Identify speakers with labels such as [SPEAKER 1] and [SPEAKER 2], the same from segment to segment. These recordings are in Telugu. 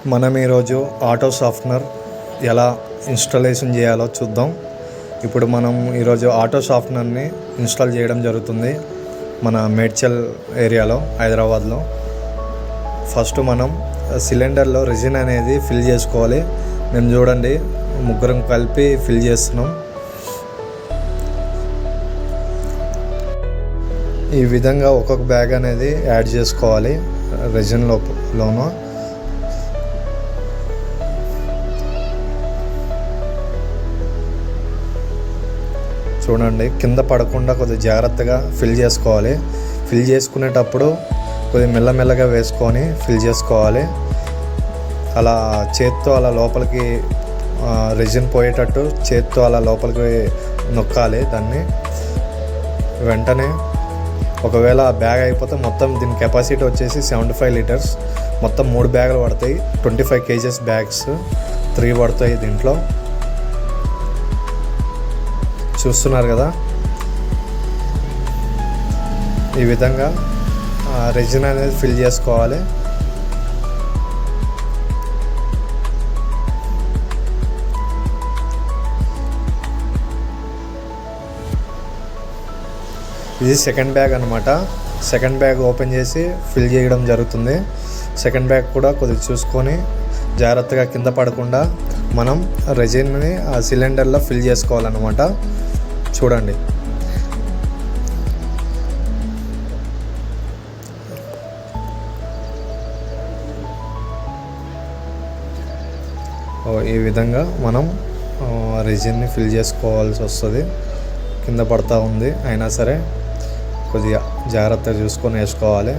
[SPEAKER 1] మనం ఈరోజు ఆటో సాఫ్ట్నర్ ఎలా ఇన్స్టాలేషన్ చేయాలో చూద్దాం. ఇప్పుడు మనం ఈరోజు ఆటో సాఫ్ట్నర్ని ఇన్స్టాల్ చేయడం జరుగుతుంది మన మేడ్చల్ ఏరియాలో, హైదరాబాద్లో. ఫస్ట్ మనం సిలిండర్లో రెజిన్ అనేది ఫిల్ చేసుకోవాలి. మేము చూడండి ముగ్గురం కలిపి ఫిల్ చేస్తున్నాం. ఈ విధంగా ఒక్కొక్క బ్యాగ్ అనేది యాడ్ చేసుకోవాలి రెజిన్ లోను. చూడండి, కింద పడకుండా కొద్దిగా జాగ్రత్తగా ఫిల్ చేసుకోవాలి. ఫిల్ చేసుకునేటప్పుడు కొద్దిగా మెల్లమెల్లగా వేసుకొని ఫిల్ చేసుకోవాలి. అలా చేత్తో అలా లోపలికి రెజిన్ పోయేటట్టు చేత్తో అలా లోపలికి నొక్కాలి దాన్ని. వెంటనే ఒకవేళ బ్యాగ్ అయిపోతే మొత్తం దీని కెపాసిటీ వచ్చేసి 75 లీటర్స్. మొత్తం 3 బ్యాగులు పడతాయి. 25 kgs బ్యాగ్స్ 3 పడతాయి దీంట్లో. చూస్తున్నారు కదా, ఈ విధంగా రెజిన్ అనేది ఫిల్ చేసుకోవాలి. ఇది సెకండ్ బ్యాగ్ అనమాట. సెకండ్ బ్యాగ్ ఓపెన్ చేసి ఫిల్ చేయడం జరుగుతుంది. సెకండ్ బ్యాగ్ కూడా కొద్దిగా చూసుకొని జాగ్రత్తగా కింద పడకుండా మనం రెజిన్ని ఆ సిలిండర్లో ఫిల్ చేసుకోవాలన్నమాట. చూడండి, ఈ విధంగా మనం రెజిన్ని ఫిల్ చేసుకోవాల్సి వస్తుంది. కింద పడతా ఉంది, అయినా సరే కొద్దిగా జాగ్రత్తగా చూసుకొని వేసుకోవాలి.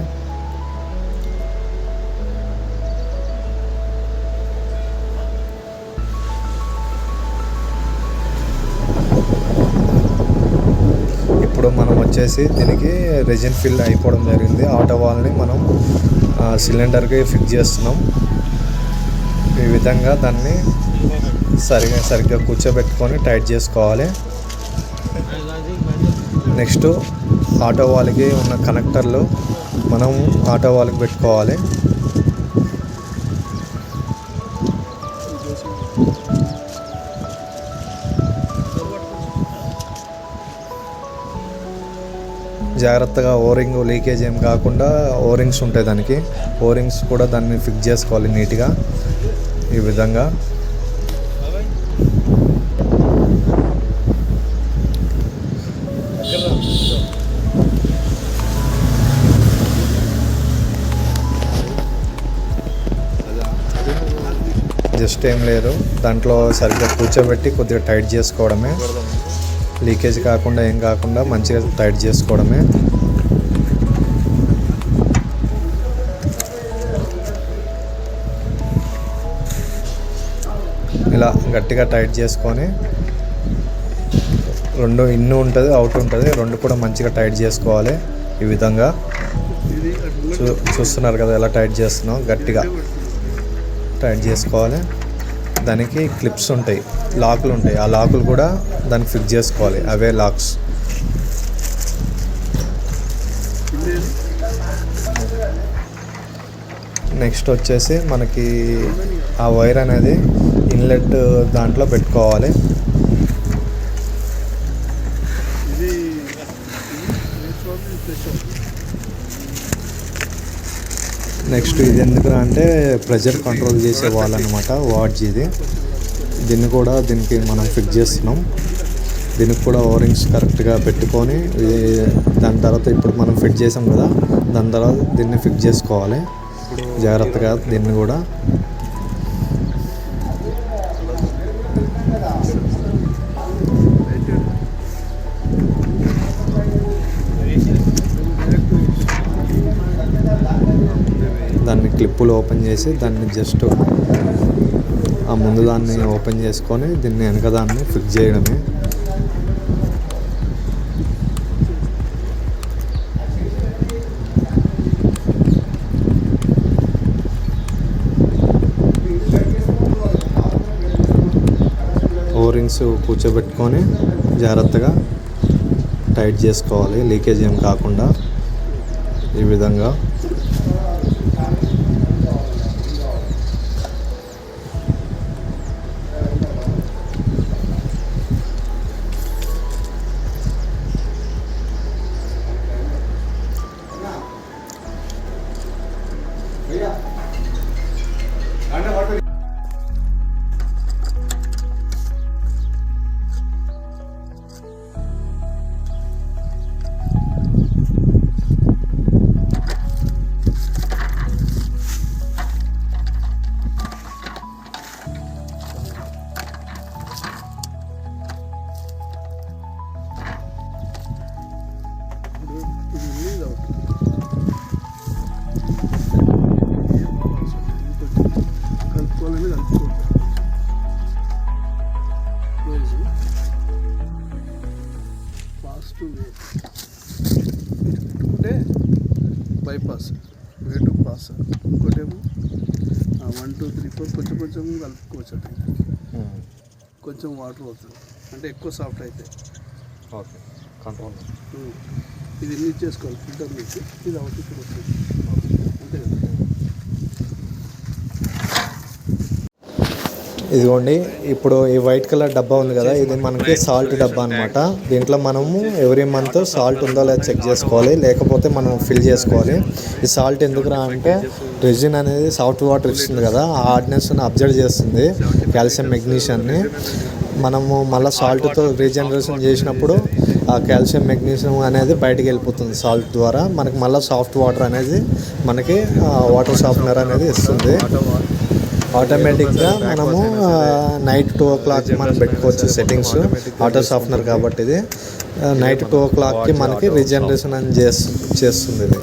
[SPEAKER 1] ఇప్పుడు మనం వచ్చేసి దీనికి రెజిన్ ఫిల్ అయిపోవడం జరిగింది. ఆటో వాల్ని మనం సిలిండర్కి ఫిక్స్ చేస్తున్నాం. ఈ విధంగా దాన్ని సరిగ్గా కూర్చోబెట్టుకొని టైట్ చేసుకోవాలి. నెక్స్ట్ ఆటో వాల్కి ఉన్న కనెక్టర్లు మనం ఆటో వాల్కి పెట్టుకోవాలి. జాగ్రత్తగా ఓరింగ్ లీకేజ్ ఏం కాకుండా ఓరింగ్స్ ఉంటాయి దానికి. ఓరింగ్స్ కూడా దాన్ని ఫిక్స్ చేసుకోవాలి నీట్గా. ఈ విధంగా జస్ట్ ఏం లేదు, దాంట్లో సరిగ్గా కూర్చోబెట్టి కొద్దిగా టైట్ చేసుకోవడమే. లీకేజ్ కాకుండా ఏం కాకుండా మంచిగా టైట్ చేసుకోవడమే. ఇలా గట్టిగా టైట్ చేసుకొని రెండు ఇన్ను ఉంటుంది, అవుట్ ఉంటుంది, రెండు కూడా మంచిగా టైట్ చేసుకోవాలి. ఈ విధంగా చూస్తున్నారు కదా ఎలా టైట్ చేస్తున్నాం. గట్టిగా టైట్ చేసుకోవాలి. దానికి క్లిప్స్ ఉంటాయి, లాకులు ఉంటాయి. ఆ లాకులు కూడా దానికి ఫిక్స్ చేసుకోవాలి. అవే లాక్స్. నెక్స్ట్ వచ్చేసి మనకి ఆ వైర్ అనేది ఇన్లెట్ దాంట్లో పెట్టుకోవాలి. నెక్స్ట్ ఇది ఎందుకు అంటే ప్రెషర్ కంట్రోల్ చేసే వాల్ అనమాట, వాడ్జ్ ఇది. దీనికి మనం ఫిక్స్ చేస్తున్నాం. దీనికి కూడా ఓరింగ్స్ కరెక్ట్గా పెట్టుకొని దాని తర్వాత ఇప్పుడు మనం ఫిట్ చేసాం కదా, దాని తర్వాత దీన్ని ఫిక్స్ చేసుకోవాలి జాగ్రత్తగా. దీన్ని కూడా దాన్ని క్లిప్పులు ఓపెన్ చేసి దాన్ని జస్ట్ ఆ ముందు దాన్ని ఓపెన్ చేసుకొని దీన్ని వెనక దాన్ని ఫిక్స్ చేయడమే. ఓరింగ్స్ కూర్చోబెట్టుకొని జాగ్రత్తగా టైట్ చేసుకోవాలి, లీకేజ్ ఏం కాకుండా. ఈ విధంగా
[SPEAKER 2] 1 2 3 4 కొంచెం కొంచెం కలుపుకోవచ్చు అంటే కొంచెం వాటర్ అవుతుంది అంటే ఎక్కువ సాఫ్ట్ అయితే
[SPEAKER 1] ఓకే కంట్రోల్.
[SPEAKER 2] ఇది నీట్ చేసుకోవాలి ఫిల్టర్ నుంచి ఇది అవుట్ ఇక్కడ వస్తుంది అంతే కదా.
[SPEAKER 1] ఇదిగోండి ఇప్పుడు ఈ వైట్ కలర్ డబ్బా ఉంది కదా, ఇది మనకి సాల్ట్ డబ్బా అనమాట. దీంట్లో మనము ఎవ్రీ మంత్ సాల్ట్ ఉందో లేదో చెక్ చేసుకోవాలి, లేకపోతే మనం ఫిల్ చేసుకోవాలి. ఈ సాల్ట్ ఎందుకురా అంటే రెజిన్ అనేది సాఫ్ట్ వాటర్ ఇస్తుంది కదా, ఆ హార్డ్నెస్ని అబ్జర్వ్ చేస్తుంది కాల్షియం మెగ్నీషియాన్ని. మనము మళ్ళీ సాల్ట్తో రీజనరేషన్ చేసినప్పుడు ఆ కాల్షియం మెగ్నీషియం అనేది బయటికి వెళ్ళిపోతుంది సాల్ట్ ద్వారా. మనకి మళ్ళీ సాఫ్ట్ వాటర్ అనేది మనకి వాటర్ సాఫ్ట్నర్ అనేది ఇస్తుంది. ఆటోమేటిక్గా మనము నైట్ 2 o'clock మనం పెట్టుకోవచ్చు సెట్టింగ్స్. ఆటో సాఫ్ట్నర్ కాబట్టి ఇది నైట్ 2 o'clockకి మనకి రీజనరేషన్ అని చేస్తుంది ఇది.